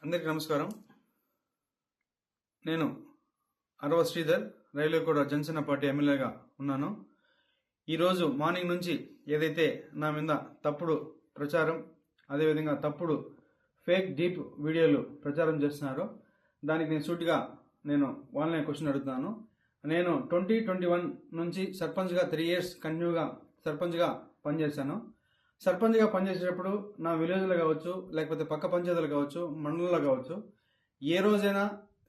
అందరికీ నమస్కారం. నేను అరవ శ్రీధర్, రైల్వేకోట జనసేన పార్టీ ఎమ్మెల్యేగా ఉన్నాను. ఈరోజు మార్నింగ్ నుంచి ఏదైతే నా మీద తప్పుడు ప్రచారం, అదేవిధంగా తప్పుడు ఫేక్ డీప్ వీడియోలు ప్రచారం చేస్తున్నారో దానికి నేను సూటిగా వాళ్ళనే క్వశ్చన్ అడుగుతున్నాను. నేను 2021 నుంచి సర్పంచ్గా 3 years కంటిన్యూగా సర్పంచ్గా పనిచేశాను. సర్పంచ్గా పనిచేసేటప్పుడు నా విలేజ్లో కావచ్చు, లేకపోతే పక్క పంచాయతీలు కావచ్చు, మండలంలో కావచ్చు, ఏ రోజైనా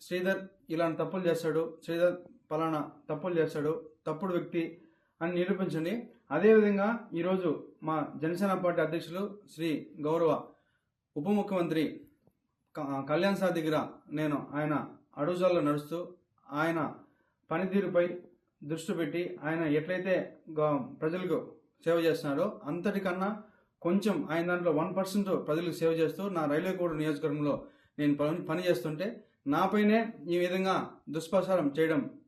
శ్రీధర్ ఇలాంటి తప్పులు చేస్తాడు, శ్రీధర్ పలానా తప్పులు చేస్తాడు, తప్పుడు వ్యక్తి అని నిరూపించండి. అదేవిధంగా ఈరోజు మా జనసేన పార్టీ అధ్యక్షులు శ్రీ గౌరవ ఉప ముఖ్యమంత్రి కళ్యాణ్ సార్ దగ్గర ఆయన అడుగుజాల్లో నడుస్తూ ఆయన పనితీరుపై దృష్టి పెట్టి ఆయన ఎట్లయితే ప్రజలకు సేవ చేస్తున్నారో అంతటికన్నా కొంచెం ఆయన దాంట్లో 1% ప్రజలకు సేవ చేస్తూ నా రైల్వేకోట నియోజకవర్గంలో నేను పని చేస్తుంటే నాపైనే ఈ విధంగా దుష్ప్రచారం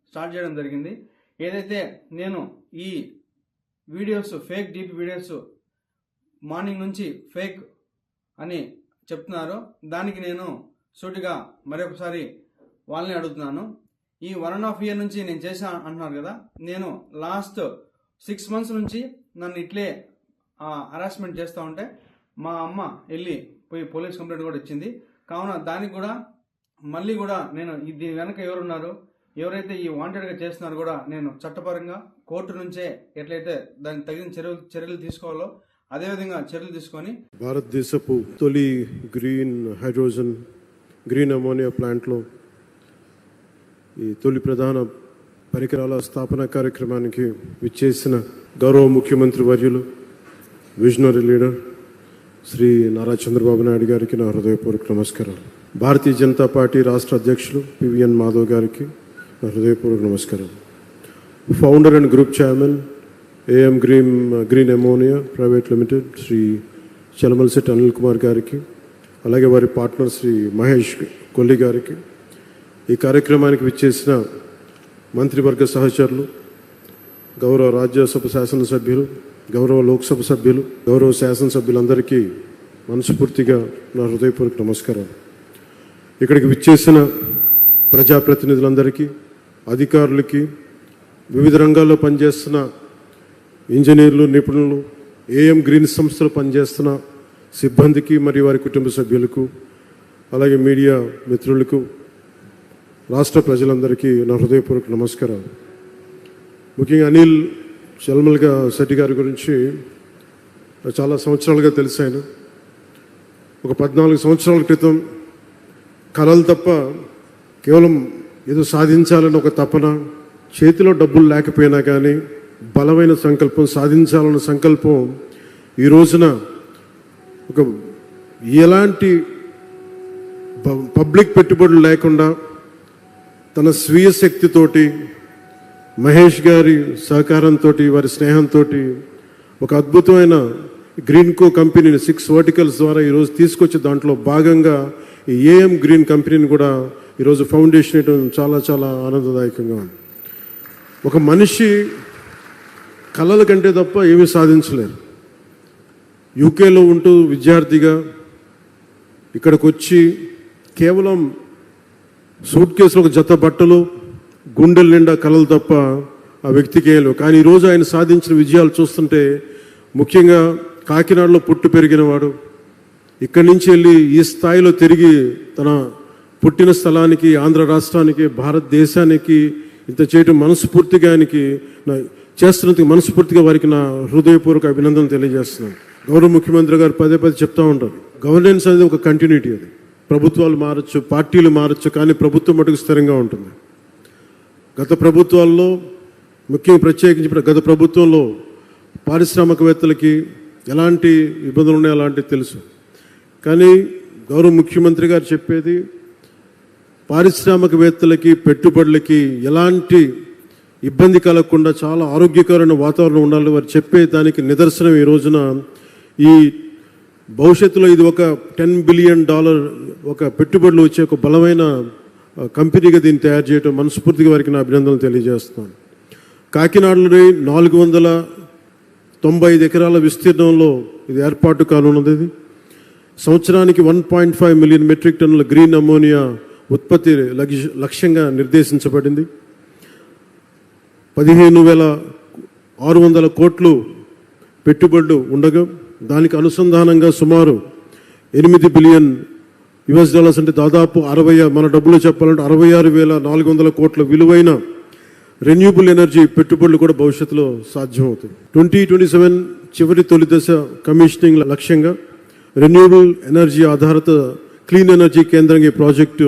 స్టార్ట్ చేయడం జరిగింది. ఏదైతే నేను ఈ videos fake deep videos morning నుంచి ఫేక్ అని చెప్తున్నారో దానికి నేను సూటిగా మరొకసారి వాళ్ళని అడుగుతున్నాను. ఈ 1.5 year నుంచి నేను చేశా అంటున్నారు కదా, నేను లాస్ట్ 6 months నుంచి నన్ను ఇట్లే హరాస్మెంట్ చేస్తూ ఉంటే మా అమ్మ పోయి పోలీస్ కంప్లైంట్ కూడా ఇచ్చింది. కావున దానికి కూడా మళ్ళీ కూడా నేను దీని వెనక ఎవరున్నారు, ఎవరైతే ఈ వాంటెడ్గా చేస్తున్నారో కూడా నేను చట్టపరంగా కోర్టు నుంచే ఎట్లయితే దానికి తగిన చర్యలు తీసుకోవాలో అదేవిధంగా చర్యలు తీసుకొని భారతదేశపు తొలి గ్రీన్ అమోనియా ప్లాంట్లో ఈ తొలి ప్రధాన పరికరాల స్థాపన కార్యక్రమానికి విచ్చేసిన గౌరవ ముఖ్యమంత్రి వర్యులు, విజనరీ లీడర్ శ్రీ నారా చంద్రబాబు నాయుడు గారికి నా హృదయపూర్వక నమస్కారాలు. భారతీయ జనతా పార్టీ రాష్ట్ర అధ్యక్షులు పివిఎన్ మాధవ్ గారికి నా హృదయపూర్వక నమస్కారాలు. Founder and group chairman AM green ammonia private limited Shri Chalamalasetti Anil Kumar garu, అలాగే వారి పార్ట్నర్ శ్రీ మహేష్ కొల్లి గారికి, ఈ కార్యక్రమానికి విచ్చేసిన మంత్రివర్గ సహచరులు, గౌరవ రాజ్యసభ శాసనసభ్యులు, గౌరవ లోక్సభ సభ్యులు, గౌరవ శాసనసభ్యులందరికీ మనస్ఫూర్తిగా నా హృదయపూర్వక నమస్కారాలు. ఇక్కడికి విచ్చేసిన ప్రజాప్రతినిధులందరికీ, అధికారులకి, వివిధ రంగాల్లో పనిచేస్తున్న ఇంజనీర్లు, నిపుణులు, ఏఎం గ్రీన్ సంస్థలో పనిచేస్తున్న సిబ్బందికి మరియు వారి కుటుంబ సభ్యులకు, అలాగే మీడియా మిత్రులకు, రాష్ట్ర ప్రజలందరికీ నా హృదయపూర్వక నమస్కారాలు. ముఖ్యంగా అనిల్ శెట్టి గారి గురించి చాలా సంవత్సరాలుగా తెలుసు. ఆయన ఒక 14 సంవత్సరాల క్రితం కలలు తప్ప కేవలం ఏదో సాధించాలని ఒక తపన, చేతిలో డబ్బులు లేకపోయినా కానీ బలమైన సంకల్పం, సాధించాలన్న సంకల్పం ఈ రోజున ఒక ఎలాంటి పబ్లిక్ పెట్టుబడులు లేకుండా తన స్వీయ శక్తితోటి, మహేష్ గారి సహకారంతో, వారి స్నేహంతో ఒక అద్భుతమైన గ్రీన్కో కంపెనీని 6 verticals ద్వారా ఈరోజు తీసుకొచ్చి దాంట్లో భాగంగా ఈ ఏఎం గ్రీన్ కంపెనీని కూడా ఈరోజు ఫౌండేషన్ వేయడం చాలా చాలా ఆనందదాయకంగా ఉంది. ఒక మనిషి కళల కంటే తప్ప ఏమీ సాధించలేరు. యూకేలో ఉంటూ విద్యార్థిగా ఇక్కడికి వచ్చి కేవలం సూట్ కేసులో ఒక జత బట్టలు, గుండెల నిండా కళలు తప్ప ఆ వ్యక్తికి ఏం లేవు. కానీ ఈరోజు ఆయన సాధించిన విజయాలు చూస్తుంటే, ముఖ్యంగా కాకినాడలో పుట్టి పెరిగినవాడు, ఇక్కడి నుంచి వెళ్ళి ఈ స్థాయిలో తిరిగి తన పుట్టిన స్థలానికి, ఆంధ్ర రాష్ట్రానికి, భారతదేశానికి ఇంత చేయడం మనస్ఫూర్తిగా ఆయనకి చేస్తున్నందుకు మనస్ఫూర్తిగా వారికి నా హృదయపూర్వక అభినందనలు తెలియజేస్తున్నాను. గౌరవ ముఖ్యమంత్రి గారు పదే చెప్తూ ఉంటారు, గవర్నెన్స్ అనేది ఒక కంటిన్యూటీ. అది ప్రభుత్వాలు మారచ్చు, పార్టీలు మారచ్చు, కానీ ప్రభుత్వం మటుకు స్థిరంగా ఉంటుంది. గత ప్రభుత్వాల్లో, ముఖ్యంగా ప్రత్యేకించి గత ప్రభుత్వంలో పారిశ్రామికవేత్తలకి ఎలాంటి ఇబ్బందులు ఉన్నాయో అలాంటివి తెలుసు. కానీ గౌరవ ముఖ్యమంత్రి గారు చెప్పేది పారిశ్రామికవేత్తలకి, పెట్టుబడులకి ఎలాంటి ఇబ్బంది కలగకుండా చాలా ఆరోగ్యకరమైన వాతావరణం ఉండాలి వారు చెప్పే దానికి నిదర్శనం ఈ రోజున ఈ భవిష్యత్తులో ఇది ఒక $10 billion ఒక పెట్టుబడులు వచ్చే ఒక బలమైన కంపెనీగా దీన్ని తయారు చేయడం మనస్ఫూర్తిగా వారికి నా అభినందనలు తెలియజేస్తున్నాను. కాకినాడలోని 495 ఎకరాల విస్తీర్ణంలో ఇది ఏర్పాటు కానున్నది. సంవత్సరానికి 1.5 మిలియన్ మెట్రిక్ టన్నుల గ్రీన్ అమ్మోనియా ఉత్పత్తి లక్ష్యంగా నిర్దేశించబడింది. 15,600 కోట్లు పెట్టుబడులు ఉండగా దానికి అనుసంధానంగా సుమారు $8 బిలియన్ అంటే దాదాపు 60, మన డబ్బులు చెప్పాలంటే 66,400 కోట్ల విలువైన రెన్యూబుల్ ఎనర్జీ పెట్టుబడులు కూడా భవిష్యత్తులో సాధ్యమవుతాయి. 2027 చివరి తొలి దశ కమిషనింగ్ లక్ష్యంగా రెన్యూబుల్ ఎనర్జీ ఆధారిత క్లీన్ ఎనర్జీ కేంద్రంగా ఈ ప్రాజెక్టు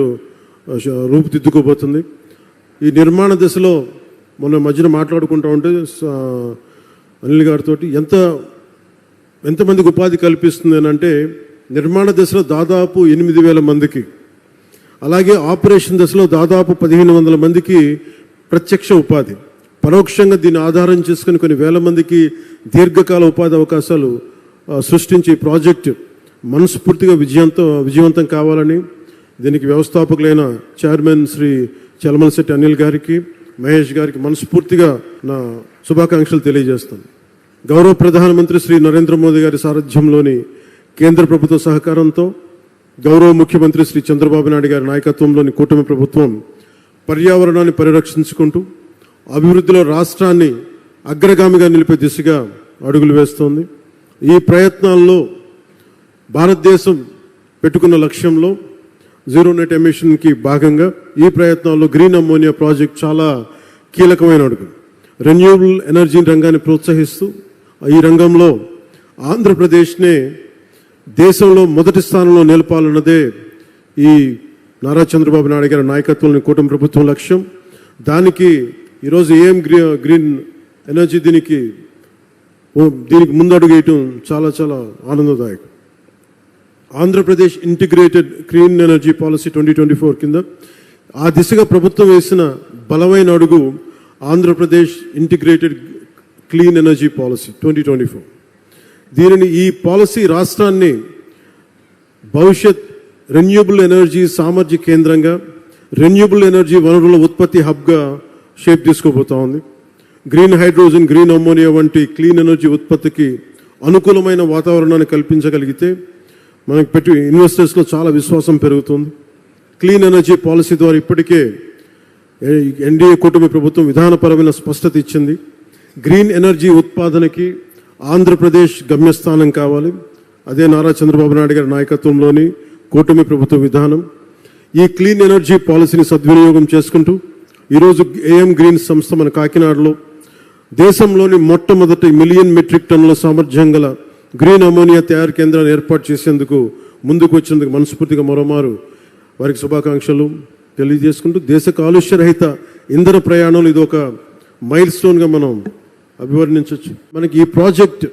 రూపుదిద్దుకోబోతుంది. ఈ నిర్మాణ దశలో మొన్న మధ్యన మాట్లాడుకుంటూ ఉంటే అనిల్ గారితో ఎంతమందికి ఉపాధి కల్పిస్తుంది అని అంటే, నిర్మాణ దశలో దాదాపు 8,000 మందికి, అలాగే ఆపరేషన్ దశలో దాదాపు 1,500 మందికి ప్రత్యక్ష ఉపాధి, పరోక్షంగా దీన్ని ఆధారం చేసుకుని కొన్ని వేల మందికి దీర్ఘకాల ఉపాధి అవకాశాలు సృష్టించే ప్రాజెక్టు మనస్ఫూర్తిగా విజయవంతం కావాలని దీనికి వ్యవస్థాపకులైన చైర్మన్ శ్రీ చలమలశెట్టి అనిల్ గారికి, మహేష్ గారికి మనస్ఫూర్తిగా నా శుభాకాంక్షలు తెలియజేస్తాను. గౌరవ ప్రధానమంత్రి శ్రీ నరేంద్ర మోదీ గారి సారథ్యంలోని కేంద్ర ప్రభుత్వ సహకారంతో గౌరవ ముఖ్యమంత్రి శ్రీ చంద్రబాబు నాయుడు గారి నాయకత్వంలోని కూటమి ప్రభుత్వం పర్యావరణాన్ని పరిరక్షించుకుంటూ అభివృద్ధిలో రాష్ట్రాన్ని అగ్రగామిగా నిలిపే దిశగా అడుగులు వేస్తోంది. ఈ ప్రయత్నాల్లో భారతదేశం పెట్టుకున్న లక్ష్యంలో జీరో నెట్ ఎమిషన్కి భాగంగా ఈ ప్రయత్నాల్లో గ్రీన్ అమ్మోనియా ప్రాజెక్ట్ చాలా కీలకమైన అడుగు. రెన్యూబుల్ ఎనర్జీ రంగాన్ని ప్రోత్సహిస్తూ ఈ రంగంలో ఆంధ్రప్రదేశ్నే దేశంలో మొదటి స్థానంలో నిలపాలన్నదే ఈ నారా చంద్రబాబు నాయుడు గారి నాయకత్వంలోని కూటమి ప్రభుత్వం లక్ష్యం. దానికి ఈరోజు గ్రీన్ ఎనర్జీ దీనికి ముందడుగు వేయటం చాలా చాలా ఆనందదాయకం. Andhra Pradesh integrated clean energy policy 2024 కింద ఆ దిశగా ప్రభుత్వం వేసిన బలమైన అడుగు Andhra Pradesh integrated clean energy policy 2024. దీనిని ఈ పాలసీ రాష్ట్రాన్ని భవిష్యత్ రెన్యూబుల్ ఎనర్జీ సామర్థ్య కేంద్రంగా, రెన్యూబుల్ ఎనర్జీ వనరుల ఉత్పత్తి హబ్గా షేప్ తీసుకోబోతా ఉంది. గ్రీన్ హైడ్రోజన్, గ్రీన్ అమ్మోనియా వంటి క్లీన్ ఎనర్జీ ఉత్పత్తికి అనుకూలమైన వాతావరణాన్ని కల్పించగలిగితే మనకి పెట్టి ఇన్వెస్టర్స్లో చాలా విశ్వాసం పెరుగుతుంది. క్లీన్ ఎనర్జీ పాలసీ ద్వారా ఇప్పటికే ఎన్డీఏ కూటమి ప్రభుత్వం విధానపరమైన స్పష్టత ఇచ్చింది. గ్రీన్ ఎనర్జీ ఉత్పాదనకి ఆంధ్రప్రదేశ్ గమ్యస్థానం కావాలి. అదే నారా చంద్రబాబు నాయుడు గారి నాయకత్వంలోని కూటమి ప్రభుత్వ విధానం. ఈ క్లీన్ ఎనర్జీ పాలసీని సద్వినియోగం చేసుకుంటూ ఈరోజు ఏఎం గ్రీన్ సంస్థ మన కాకినాడలో దేశంలోని మొట్టమొదటి 1 మిలియన్ మెట్రిక్ టన్నుల సామర్థ్యం గల గ్రీన్ అమోనియా తయారు కేంద్రాన్ని ఏర్పాటు చేసేందుకు ముందుకు వచ్చినందుకు మనస్ఫూర్తిగా మరోమారు వారికి శుభాకాంక్షలు తెలియజేసుకుంటూ, దేశ కాలుష్య రహిత ఇంధన ప్రయాణంలో ఇది ఒక మైల్ స్టోన్గా మనం అభివర్ణించవచ్చు. మనకి ఈ ప్రాజెక్ట్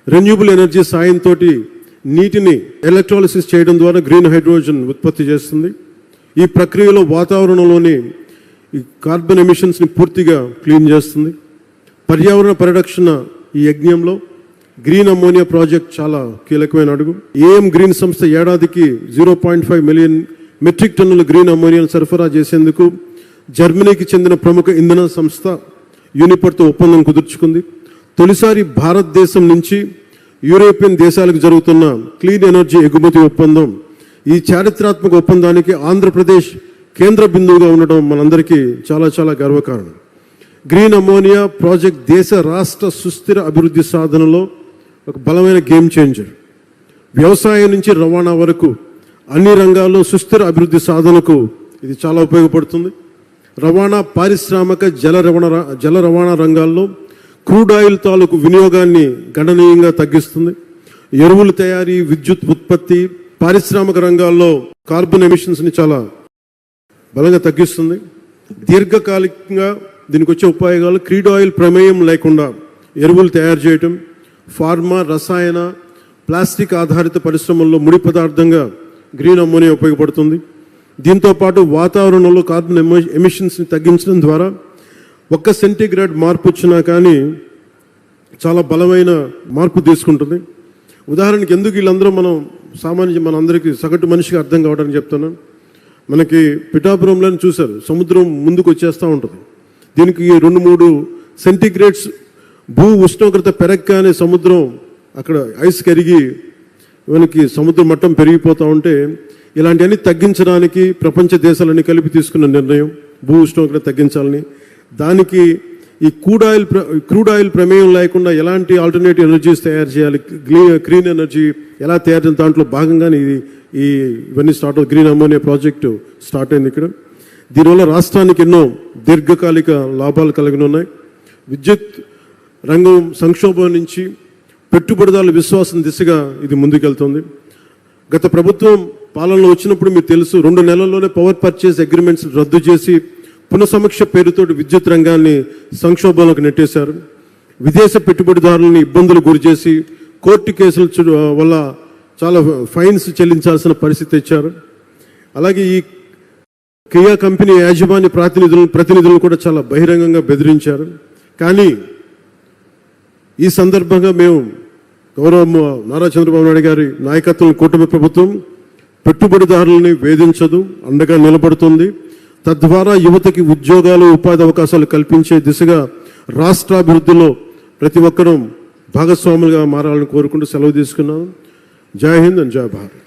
రెన్యూబుల్ ఎనర్జీ సాయంతో నీటిని ఎలక్ట్రాలిసిస్ చేయడం ద్వారా గ్రీన్ హైడ్రోజన్ ఉత్పత్తి చేస్తుంది. ఈ ప్రక్రియలో వాతావరణంలోని ఈ కార్బన్ ఎమిషన్స్ని పూర్తిగా క్లీన్ చేస్తుంది. పర్యావరణ పరిరక్షణ ఈ యజ్ఞంలో గ్రీన్ అమ్మోనియా ప్రాజెక్ట్ చాలా కీలకమైన అడుగు. ఏఎం గ్రీన్ సంస్థ ఏడాదికి 0.5 మిలియన్ మెట్రిక్ టన్నుల గ్రీన్ అమ్మోనియాను సరఫరా చేసేందుకు జర్మనీకి చెందిన ప్రముఖ ఇంధన సంస్థ యూనిపర్తో ఒప్పందం కుదుర్చుకుంది. తొలిసారి భారతదేశం నుంచి యూరోపియన్ దేశాలకు జరుగుతున్న క్లీన్ ఎనర్జీ ఎగుమతి ఒప్పందం. ఈ చారిత్రాత్మక ఒప్పందానికి ఆంధ్రప్రదేశ్ కేంద్ర బిందువుగా ఉండడం మనందరికీ చాలా చాలా గర్వకారణం. గ్రీన్ అమ్మోనియా ప్రాజెక్ట్ దేశ రాష్ట్ర సుస్థిర అభివృద్ధి సాధనలో ఒక బలమైన గేమ్ చేంజర్. వ్యవసాయం నుంచి రవాణా వరకు అన్ని రంగాల్లో సుస్థిర అభివృద్ధి సాధనకు ఇది చాలా ఉపయోగపడుతుంది. రవాణా, పారిశ్రామిక, జల రవాణా రంగాల్లో క్రూడ్ ఆయిల్ తాలూకు వినియోగాన్ని గణనీయంగా తగ్గిస్తుంది. ఎరువుల తయారీ, విద్యుత్ ఉత్పత్తి, పారిశ్రామిక రంగాల్లో కార్బన్ ఎమిషన్స్ని చాలా బలంగా తగ్గిస్తుంది. దీర్ఘకాలికంగా దీనికి వచ్చే ఉపయోగాలు క్రూడ్ ఆయిల్ ప్రమేయం లేకుండా ఎరువులు తయారు చేయటం, ఫార్మా, రసాయన, ప్లాస్టిక్ ఆధారిత పరిశ్రమల్లో ముడి పదార్థంగా గ్రీన్ అమ్మోనియా ఉపయోగపడుతుంది. దీంతోపాటు వాతావరణంలో కార్బన్ ఎమిషన్స్ని తగ్గించడం ద్వారా 1 సెంటీగ్రేడ్ మార్పు వచ్చినా కానీ చాలా బలమైన మార్పు తీసుకుంటుంది. ఉదాహరణకి ఎందుకు వీళ్ళందరూ మన అందరికీ సగటు మనిషికి అర్థం కావడానికి చెప్తున్నాను. మనకి పిఠాపురంలో చూశారు, సముద్రం ముందుకు వచ్చేస్తూ ఉంటుంది. దీనికి 2-3 సెంటీగ్రేడ్స్ భూ ఉష్ణోగ్రత పెరగగానే సముద్రం అక్కడ ఐస్ కరిగి మనకి సముద్ర మట్టం పెరిగిపోతూ ఉంటే ఇలాంటివన్నీ తగ్గించడానికి ప్రపంచ దేశాలన్నీ కలిపి తీసుకున్న నిర్ణయం భూ ఉష్ణోగ్రత తగ్గించాలని. దానికి ఈ క్రూడ్ ఆయిల్ ప్రమేయం లేకుండా ఎలాంటి ఆల్టర్నేటివ్ ఎనర్జీస్ తయారు చేయాలి, గ్రీన్ ఎనర్జీ ఎలా తయారు చేయాలి, దాంట్లో భాగంగానే ఇవన్నీ స్టార్ట్ అవుతుంది. గ్రీన్ అమోనియా ప్రాజెక్టు స్టార్ట్ అయింది ఇక్కడ. దీనివల్ల రాష్ట్రానికి ఎన్నో దీర్ఘకాలిక లాభాలు కలిగి ఉన్నాయి. విద్యుత్ రంగం సంక్షోభం నుంచి పెట్టుబడిదారుల విశ్వాసం దిశగా ఇది ముందుకెళ్తుంది. గత ప్రభుత్వం పాలనలో వచ్చినప్పుడు మీకు తెలుసు, 2 నెలల్లోనే పవర్ పర్చేస్ అగ్రిమెంట్స్ రద్దు చేసి పునఃసమీక్ష పేరుతో విద్యుత్ రంగాన్ని సంక్షోభంలోకి నెట్టేశారు. విదేశ పెట్టుబడిదారులని ఇబ్బందులు గురిచేసి కోర్టు కేసుల వల్ల చాలా ఫైన్స్ చెల్లించాల్సిన పరిస్థితి తెచ్చారు. అలాగే ఈ కియా కంపెనీ యాజమాన్య ప్రతినిధులను కూడా చాలా బహిరంగంగా బెదిరించారు. కానీ ఈ సందర్భంగా మేము గౌరవ నారా చంద్రబాబు నాయుడు గారి నాయకత్వం కూటమి ప్రభుత్వం పెట్టుబడిదారులని వేధించదు, అండగా నిలబడుతుంది. తద్వారా యువతకి ఉద్యోగాలు, ఉపాధి అవకాశాలు కల్పించే దిశగా రాష్ట్రాభివృద్ధిలో ప్రతి ఒక్కరూ భాగస్వాములుగా మారాలని కోరుకుంటూ సెలవు తీసుకున్నాం. జై హింద్ అండ్ జై భారత్.